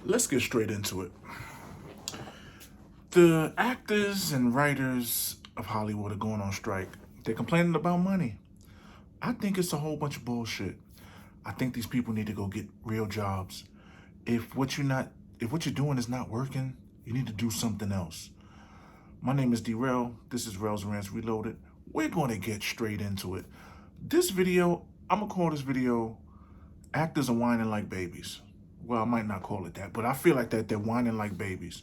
Let's get straight into it. The actors and writers of Hollywood are going on strike. They're complaining about money. I think it's a whole bunch of bullshit. I think these people need to go get real jobs. If what you're doing is not working, you need to do something else. My name is D-Rel. This is Rel's Rants Reloaded. We're going to get straight into it. This video, I'm going to call this video Actors Are Whining Like Babies. Well, I might not call it that, but I feel like that they're whining like babies.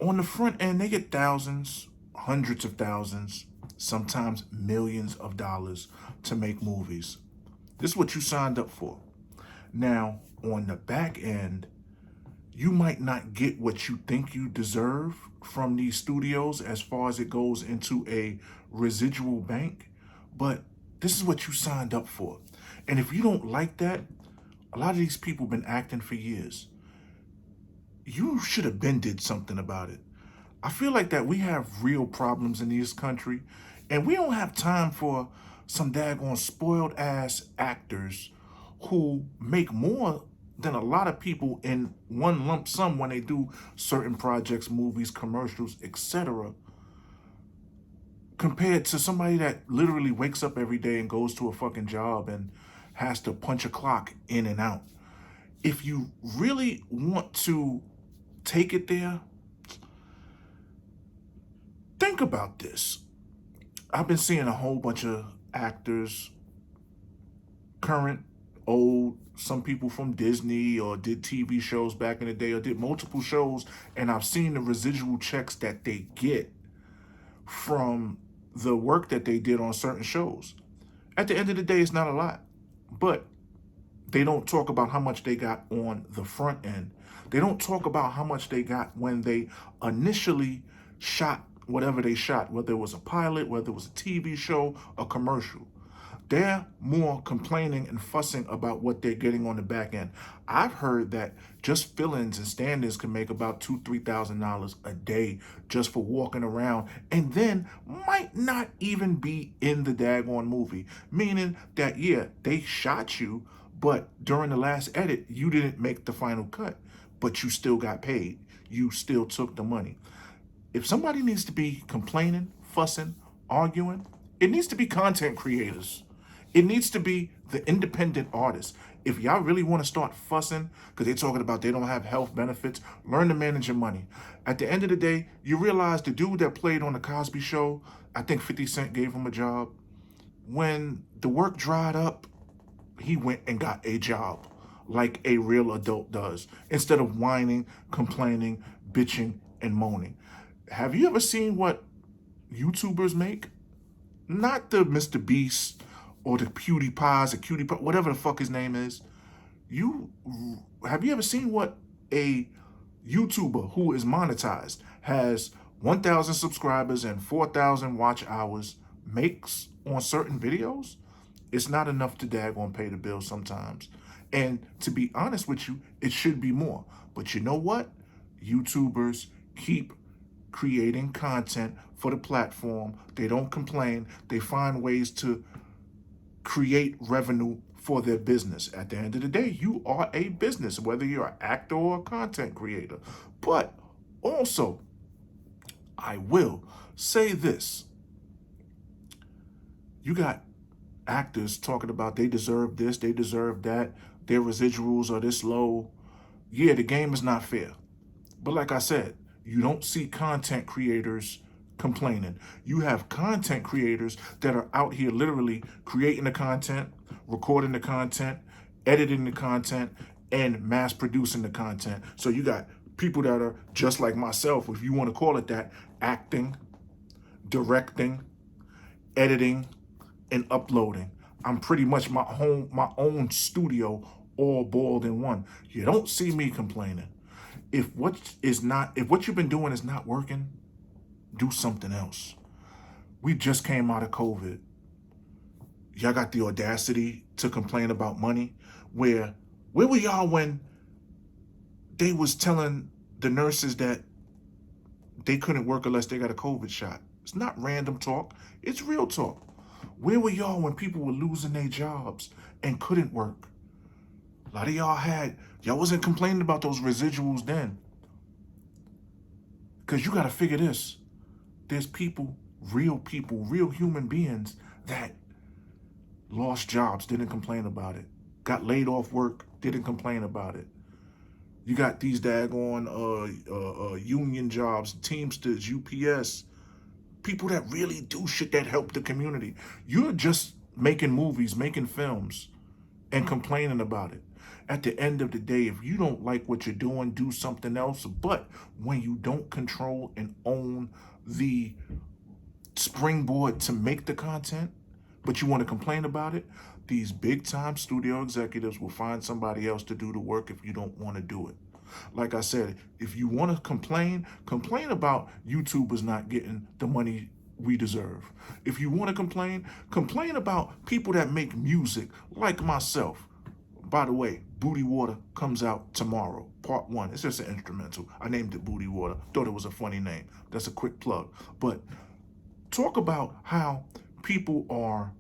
On the front end, they get thousands, hundreds of thousands, sometimes millions of dollars to make movies. This is what you signed up for. Now, on the back end, you might not get what you think you deserve from these studios as far as it goes into a residual bank, but this is what you signed up for. And if you don't like that, a lot of these people have been acting for years. You should have been did something about it. I feel like that we have real problems in this country, and we don't have time for some daggone spoiled ass actors who make more than a lot of people in one lump sum when they do certain projects, movies, commercials, etc. compared to somebody that literally wakes up every day and goes to a fucking job and has to punch a clock in and out. If you really want to take it there, think about this. I've been seeing a whole bunch of actors, current, old, some people from Disney or did TV shows back in the day or did multiple shows, and I've seen the residual checks that they get from the work that they did on certain shows. At the end of the day, it's not a lot, but they don't talk about how much they got on the front end. They don't talk about how much they got when they initially shot whatever they shot, whether it was a pilot, whether it was a TV show, a commercial. They're more complaining and fussing about what they're getting on the back end. I've heard that just fill-ins and stand-ins can make about $2,000-$3,000 a day just for walking around, and then might not even be in the daggone movie. Meaning that, yeah, they shot you, but during the last edit, you didn't make the final cut, but you still got paid. You still took the money. If somebody needs to be complaining, fussing, arguing, it needs to be content creators. It needs to be the independent artists. If y'all really want to start fussing because they're talking about they don't have health benefits, learn to manage your money. At the end of the day, you realize the dude that played on the Cosby Show, I think 50 Cent gave him a job. When the work dried up, he went and got a job like a real adult does, instead of whining, complaining, bitching, and moaning. Have you ever seen what YouTubers make? Not the Mr. Beast or the PewDiePies, or Cutie, whatever the fuck his name is. Have you ever seen what a YouTuber who is monetized, has 1,000 subscribers and 4,000 watch hours makes on certain videos? It's not enough to daggone pay the bills sometimes. And to be honest with you, it should be more. But you know what? YouTubers keep creating content for the platform. They don't complain. They find ways to create revenue for their business. At the end of the day, you are a business, whether you're an actor or a content creator. But also, I will say this. You got actors talking about they deserve this, they deserve that, their residuals are this low. Yeah, the game is not fair. But like I said, you don't see content creators complaining. You have content creators that are out here literally creating the content, recording the content, editing the content, and mass producing the content. So you got people that are just like myself, if you want to call it that, acting, directing, editing, and uploading. I'm pretty much my own studio, all boiled in one. You don't see me complaining. If what you've been doing is not working, do something else. We just came out of COVID. Y'all got the audacity to complain about money. Where were y'all when they was telling the nurses that they couldn't work unless they got a COVID shot? It's not random talk. It's real talk. Where were y'all when people were losing their jobs and couldn't work? A lot of y'all wasn't complaining about those residuals then. Because you got to figure this. There's people, real human beings that lost jobs, didn't complain about it. Got laid off work, didn't complain about it. You got these daggone union jobs, Teamsters, UPS, people that really do shit that help the community. You're just making movies, making films, and complaining about it. At the end of the day, if you don't like what you're doing, do something else. But when you don't control and own the springboard to make the content, but you want to complain about it, these big time studio executives will find somebody else to do the work if you don't want to do it. Like I said, if you want to complain about YouTubers not getting the money we deserve. If you want to complain about people that make music like myself. By the way, Booty Water comes out tomorrow, part 1. It's just an instrumental. I named it Booty Water. Thought it was a funny name. That's a quick plug. But talk about how people are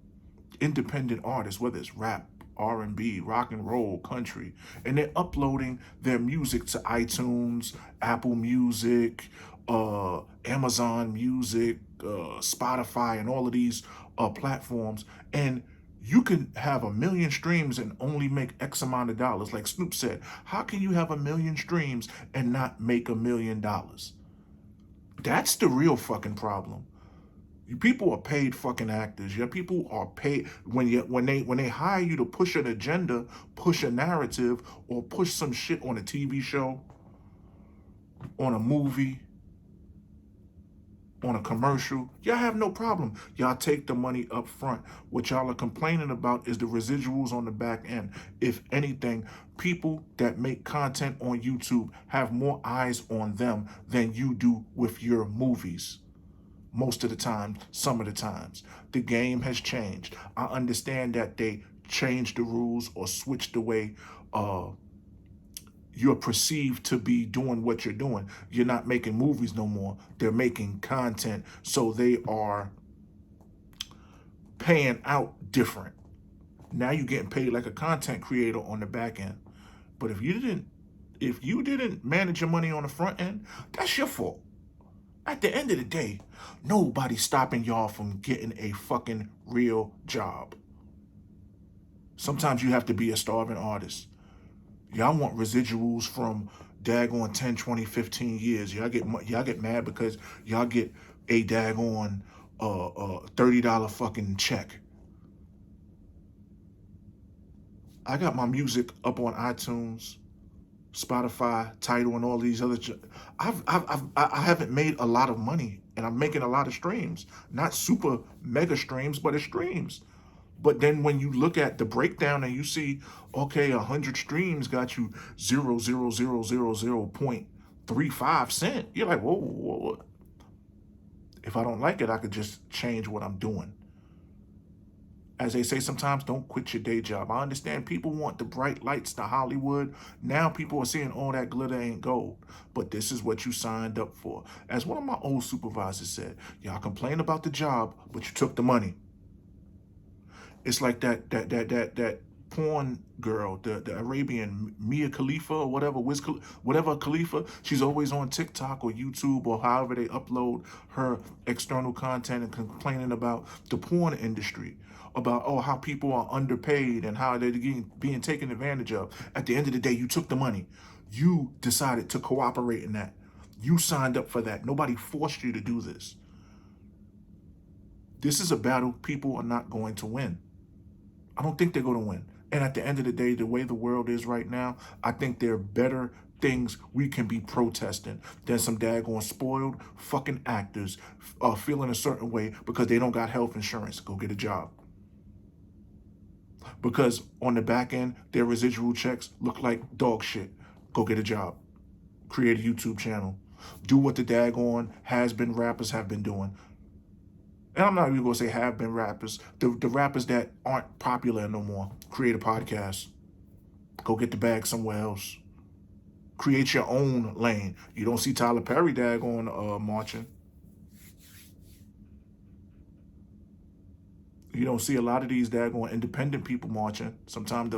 independent artists, whether it's rap, R&B, rock and roll, country, and they're uploading their music to iTunes, Apple Music, Amazon Music, Spotify, and all of these platforms. And you can have 1 million streams and only make X amount of dollars. Like Snoop said, how can you have 1 million streams and not make $1 million? That's the real fucking problem. You people are paid fucking actors. Your people are paid when they hire you to push an agenda, push a narrative, or push some shit on a TV show, on a movie, on a commercial. Y'all have no problem. Y'all take the money up front. What y'all are complaining about is the residuals on the back end. If anything, people that make content on YouTube have more eyes on them than you do with your movies. Most of the time, some of the times. The game has changed. I understand that they changed the rules or switched the way you're perceived to be doing what you're doing. You're not making movies no more. They're making content. So they are paying out different. Now you're getting paid like a content creator on the back end. But if you didn't manage your money on the front end, that's your fault. At the end of the day, nobody's stopping y'all from getting a fucking real job. Sometimes you have to be a starving artist. Y'all want residuals from daggone 10, 20, 15 years. Y'all get mad because y'all get a daggone $30 fucking check. I got my music up on iTunes, Spotify, Tidal, and all these other. I haven't made a lot of money, and I'm making a lot of streams. Not super mega streams, but it's streams. But then when you look at the breakdown and you see, okay, 100 streams got you 0.35 cents. You're like, whoa. If I don't like it, I could just change what I'm doing. As they say sometimes, don't quit your day job. I understand people want the bright lights, the Hollywood. Now people are seeing all that glitter ain't gold. But this is what you signed up for. As one of my old supervisors said, y'all complain about the job, but you took the money. It's like that porn girl, the Arabian Mia Khalifa or whatever Khalifa. She's always on TikTok or YouTube or however they upload her external content and complaining about the porn industry, about how people are underpaid and how they're being taken advantage of. At the end of the day, you took the money. You decided to cooperate in that. You signed up for that. Nobody forced you to do this. This is a battle people are not going to win. I don't think they're going to win. And at the end of the day, the way the world is right now, I think there are better things we can be protesting than some daggone spoiled fucking actors feeling a certain way because they don't got health insurance. Go get a job. Because on the back end, their residual checks look like dog shit. Go get a job. Create a YouTube channel. Do what the daggone has-been rappers have been doing. And I'm not even going to say have been rappers. The rappers that aren't popular no more. Create a podcast. Go get the bag somewhere else. Create your own lane. You don't see Tyler Perry daggone marching. You don't see a lot of these daggone independent people marching. Sometimes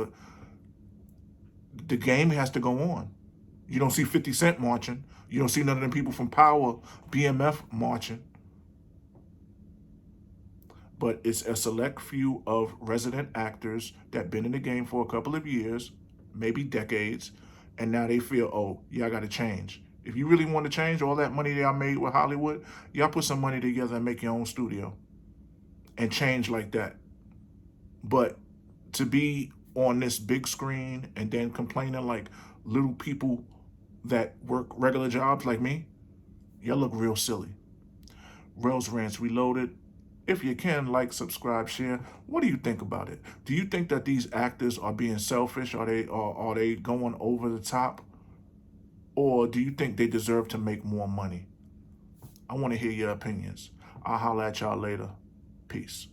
The game has to go on. You don't see 50 Cent marching. You don't see none of them people from Power, BMF marching. But it's a select few of resident actors that been in the game for a couple of years, maybe decades, and now they feel, oh, y'all got to change. If you really want to change all that money y'all made with Hollywood, y'all put some money together and make your own studio and change like that. But to be on this big screen and then complaining like little people that work regular jobs like me, y'all look real silly. Rels Rants Reloaded. If you can, like, subscribe, share. What do you think about it? Do you think that these actors are being selfish? Are they going over the top? Or do you think they deserve to make more money? I want to hear your opinions. I'll holler at y'all later. Peace.